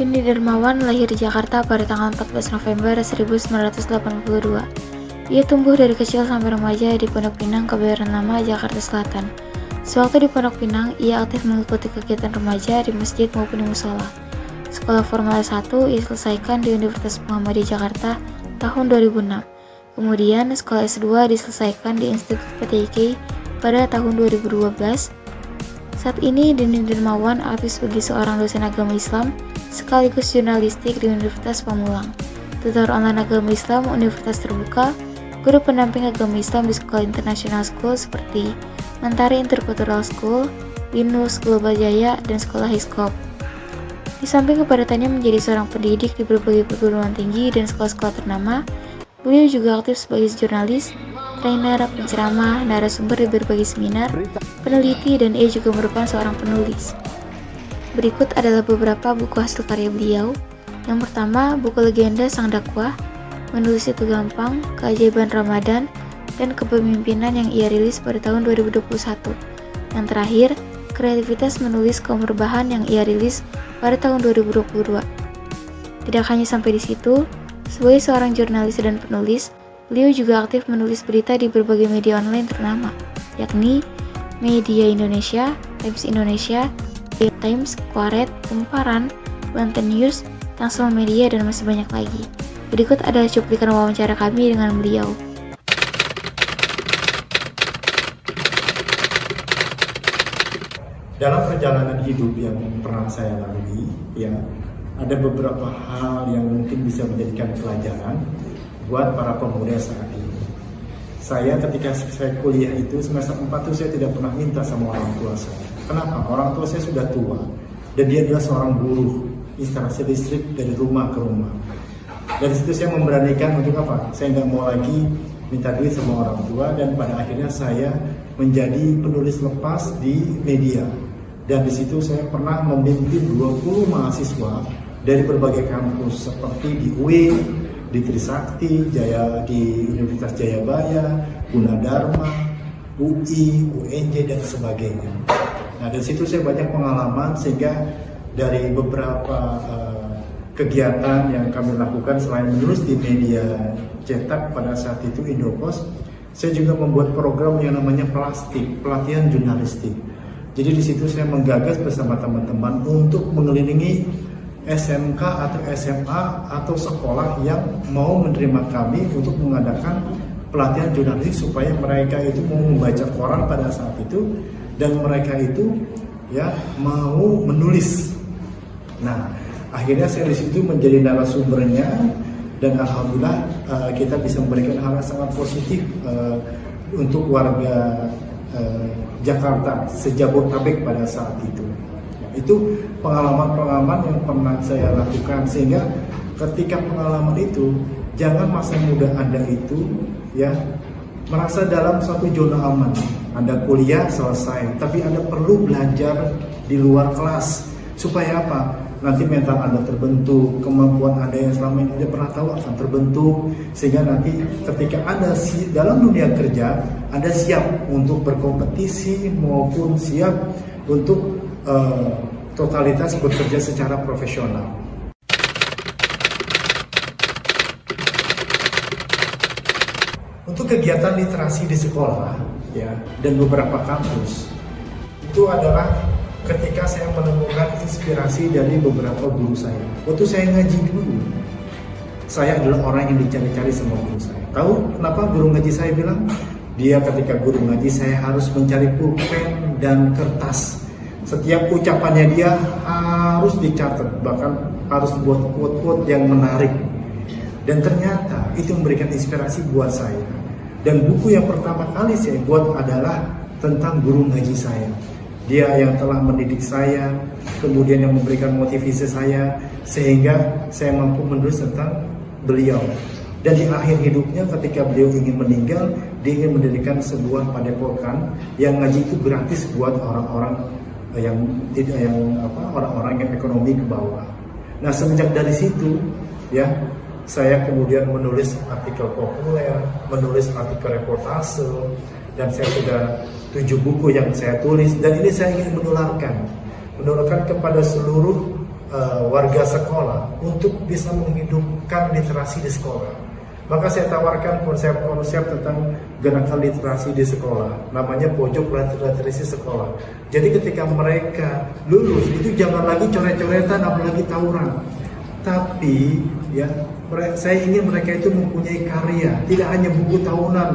Dindi Darmawan lahir di Jakarta pada tanggal 14 November 1982. Ia tumbuh dari kecil sampai remaja di Pondok Pinang, Kebayoran Lama, Jakarta Selatan. Sewaktu di Pondok Pinang, ia aktif mengikuti kegiatan remaja di masjid maupun di musola. Sekolah Formal 1 ia selesaikan di Universitas Muhammadiyah Jakarta tahun 2006. Kemudian sekolah S2 diselesaikan di Institut PTIK pada tahun 2012. Saat ini Dindi Darmawan aktif sebagai seorang dosen agama Islam sekaligus jurnalistik di Universitas Pamulang, tutor online agama Islam Universitas Terbuka, guru pendamping agama Islam di sekolah internasional school seperti Mentari Intercultural School, Binus Global Jaya, dan sekolah Hiskop. Di samping kepadatannya menjadi seorang pendidik di berbagai perguruan tinggi dan sekolah-sekolah ternama, beliau juga aktif sebagai jurnalis, trainer, penceramah, narasumber di berbagai seminar, peneliti, dan ia juga merupakan seorang penulis. Berikut adalah beberapa buku hasil karya beliau. Yang pertama, buku legenda Sang Dakwah, Menulis Itu Gampang, Keajaiban Ramadan, dan Kepemimpinan yang ia rilis pada tahun 2021. Yang terakhir, Kreativitas Menulis Kaum Rebahan yang ia rilis pada tahun 2022. Tidak hanya sampai di situ, sebagai seorang jurnalis dan penulis, beliau juga aktif menulis berita di berbagai media online ternama, yakni Media Indonesia, Times Indonesia, Times, Quartet, Kumparan, Banten News, Tangsel Media, dan masih banyak lagi. Berikut adalah cuplikan wawancara kami dengan beliau. Dalam perjalanan hidup yang pernah saya lalui, ya, ada beberapa hal yang mungkin bisa menjadikan pelajaran buat para pemuda saat ini. Saya ketika saya kuliah itu semester 4 itu saya tidak pernah minta sama orang tua saya. Kenapa? Orang tua saya sudah tua dan dia adalah seorang buruh instalasi listrik dari rumah ke rumah. Dari situ saya memberanikan untuk apa? Saya nggak mau lagi minta duit sama orang tua, dan pada akhirnya saya menjadi penulis lepas di media. Dan di situ saya pernah memimpin 20 mahasiswa dari berbagai kampus seperti di UIN, di Trisakti, di Universitas Jayabaya, Gunadarma, UI, UNJ, dan sebagainya. Nah, dari situ saya banyak pengalaman, sehingga dari beberapa kegiatan yang kami lakukan selain menulis di media cetak pada saat itu Indopos, saya juga membuat program yang namanya pelatihan jurnalistik. Jadi di situ saya menggagas bersama teman-teman untuk mengelilingi SMK atau SMA atau sekolah yang mau menerima kami untuk mengadakan pelatihan jurnalistik supaya mereka itu mau membaca koran pada saat itu dan mereka itu ya mau menulis. Nah, akhirnya saya di situ menjadi narasumbernya dan alhamdulillah kita bisa memberikan hal yang sangat positif untuk warga Jakarta sejabodetabek pada saat itu. Itu pengalaman-pengalaman yang pernah saya lakukan, sehingga ketika pengalaman itu jangan masa muda Anda itu ya merasa dalam suatu zona aman. Anda kuliah selesai, tapi Anda perlu belajar di luar kelas supaya apa? Nanti mental Anda terbentuk, kemampuan Anda yang selama ini Anda pernah tahu akan terbentuk, sehingga nanti ketika Anda dalam dunia kerja, Anda siap untuk berkompetisi maupun siap untuk totalitas bekerja secara profesional. Untuk kegiatan literasi di sekolah ya dan beberapa kampus itu adalah ketika saya menemukan inspirasi dari beberapa guru saya. Waktu saya ngaji dulu, saya adalah orang yang dicari-cari sama guru saya. Tahu kenapa guru ngaji saya bilang? Dia ketika guru ngaji saya harus mencari pulpen dan kertas. Setiap ucapannya dia harus dicatat, bahkan harus buat quote-quote yang menarik. Dan ternyata itu memberikan inspirasi buat saya. Dan buku yang pertama kali saya buat adalah tentang guru ngaji saya. Dia yang telah mendidik saya, kemudian yang memberikan motivasi saya, sehingga saya mampu menulis tentang beliau. Dan di akhir hidupnya ketika beliau ingin meninggal, dia ingin mendirikan sebuah padepokan yang ngaji itu gratis buat orang-orang orang-orang yang ekonomi ke bawah. Nah, semenjak dari situ ya saya kemudian menulis artikel populer, menulis artikel reportase, dan saya sudah 7 buku yang saya tulis, dan ini saya ingin menularkan kepada seluruh warga sekolah untuk bisa menghidupkan literasi di sekolah. Maka saya tawarkan konsep-konsep tentang gerakan literasi di sekolah, namanya pojok literasi sekolah. Jadi ketika mereka lulus itu jangan lagi coret-coretan, apalagi tawuran. Tapi ya saya ingin mereka itu mempunyai karya, tidak hanya buku tahunan,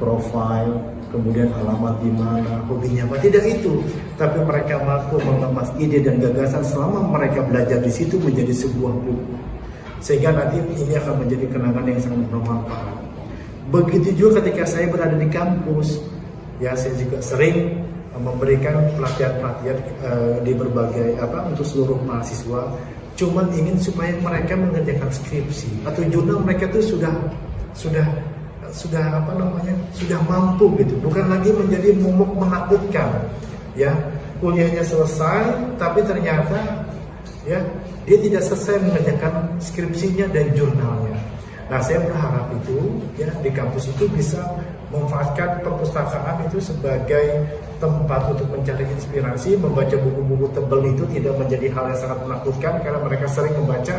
profil, kemudian alamat di mana, hobinya apa, tidak itu. Tapi mereka mampu mengemas ide dan gagasan selama mereka belajar di situ menjadi sebuah buku. Sehingga nanti ini akan menjadi kenangan yang sangat bermanfaat. Begitu juga ketika saya berada di kampus, ya saya juga sering memberikan pelatihan-pelatihan di berbagai untuk seluruh mahasiswa. Cuman ingin supaya mereka mengerjakan skripsi atau jurnal mereka itu sudah mampu gitu, bukan lagi menjadi momok menakutkan. Ya, kuliahnya selesai, tapi ternyata ya dia tidak selesai mengerjakan skripsinya dan jurnalnya. Nah, saya berharap itu ya di kampus itu bisa memanfaatkan perpustakaan itu sebagai tempat untuk mencari inspirasi. Membaca buku-buku tebal itu tidak menjadi hal yang sangat menakutkan karena mereka sering membaca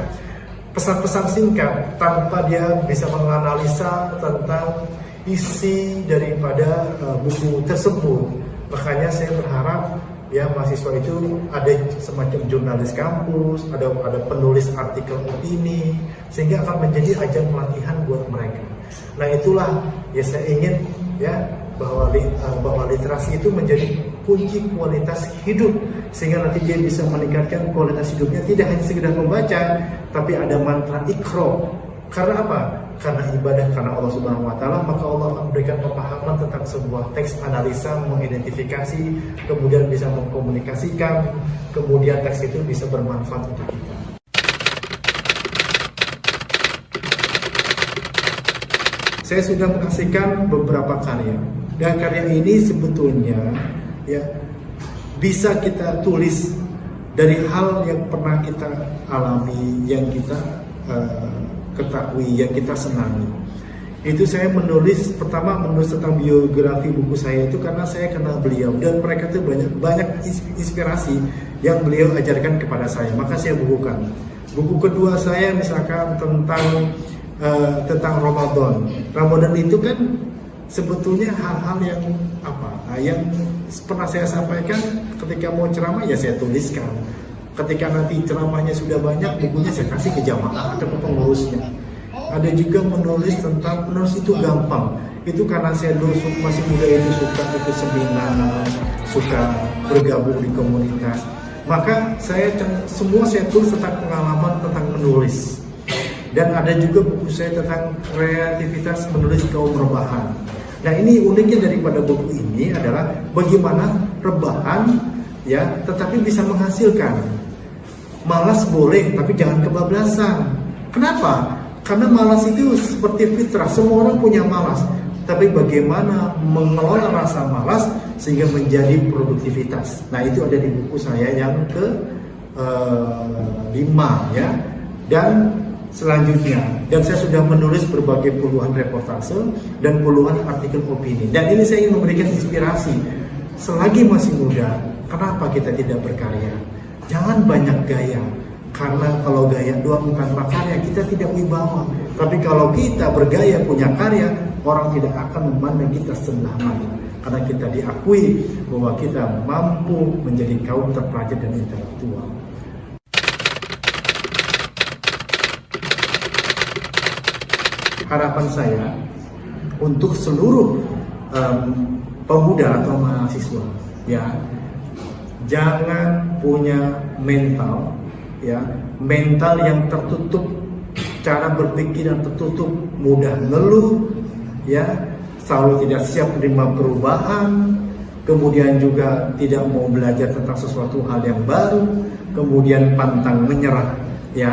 pesan-pesan singkat tanpa dia bisa menganalisa tentang isi daripada buku tersebut. Makanya saya berharap ya mahasiswa itu ada semacam jurnalis kampus, ada penulis artikel opini, sehingga akan menjadi ajang pelatihan buat mereka. Nah itulah ya saya ingin ya bahwa literasi itu menjadi kunci kualitas hidup, sehingga nanti dia bisa meningkatkan kualitas hidupnya, tidak hanya sekedar membaca, tapi ada mantra Iqra. Karena apa? Karena ibadah karena Allah Subhanahu wa taala, maka Allah akan memberikan pemahaman tentang sebuah teks, analisa, mengidentifikasi, kemudian bisa mengkomunikasikan, kemudian teks itu bisa bermanfaat untuk kita. Saya sudah menyaksikan beberapa karya, dan karya ini sebetulnya ya bisa kita tulis dari hal yang pernah kita alami, yang kita ketahui, yang kita senangi. Itu saya menulis tentang biografi buku saya itu karena saya kenal beliau dan mereka itu banyak inspirasi yang beliau ajarkan kepada saya, maka saya bukukan. Buku kedua saya misalkan tentang Ramadan itu kan sebetulnya hal-hal yang pernah saya sampaikan ketika mau ceramah, ya saya tuliskan. Ketika nanti ceramahnya sudah banyak, bukunya saya kasih ke jamaah atau ke pengurusnya. Ada juga menulis itu gampang. Itu karena saya dulu masih muda itu suka ikut seminar, suka bergabung di komunitas. Maka saya tulis tentang pengalaman tentang menulis. Dan ada juga buku saya tentang kreativitas menulis kaum rebahan. Nah ini uniknya daripada buku ini adalah bagaimana rebahan ya tetapi bisa menghasilkan. Malas boleh tapi jangan kebablasan. Kenapa? Karena malas itu seperti fitrah, semua orang punya malas. Tapi bagaimana mengelola rasa malas sehingga menjadi produktivitas. Nah itu ada di buku saya yang ke-5 ya. Dan selanjutnya, dan saya sudah menulis berbagai puluhan reportase dan puluhan artikel opini. Dan ini saya ingin memberikan inspirasi. Selagi masih muda, kenapa kita tidak berkarya? Jangan banyak gaya. Karena kalau gaya doang tanpa karya, kita tidak wibawa. Tapi kalau kita bergaya, punya karya, orang tidak akan memandang kita sebelah mata. Karena kita diakui bahwa kita mampu menjadi kaum terpelajar dan intelektual. Harapan saya untuk seluruh pemuda atau mahasiswa, ya, jangan punya mental yang tertutup, cara berpikir yang tertutup, mudah ngeluh, ya, selalu tidak siap menerima perubahan, kemudian juga tidak mau belajar tentang sesuatu hal yang baru, kemudian pantang menyerah, ya.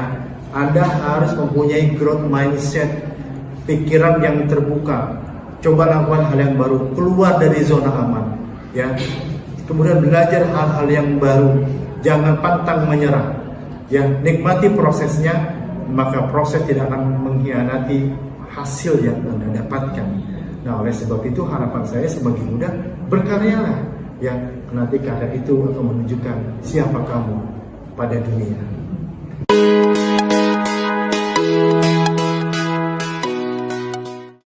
Anda harus mempunyai growth mindset, pikiran yang terbuka, coba lakukan hal yang baru, keluar dari zona aman, ya. Kemudian belajar hal-hal yang baru, jangan pantang menyerah, ya. Nikmati prosesnya, maka proses tidak akan mengkhianati hasil yang Anda dapatkan. Nah, oleh sebab itu harapan saya sebagai muda, berkaryalah, ya. Nanti karya itu akan menunjukkan siapa kamu pada dunia.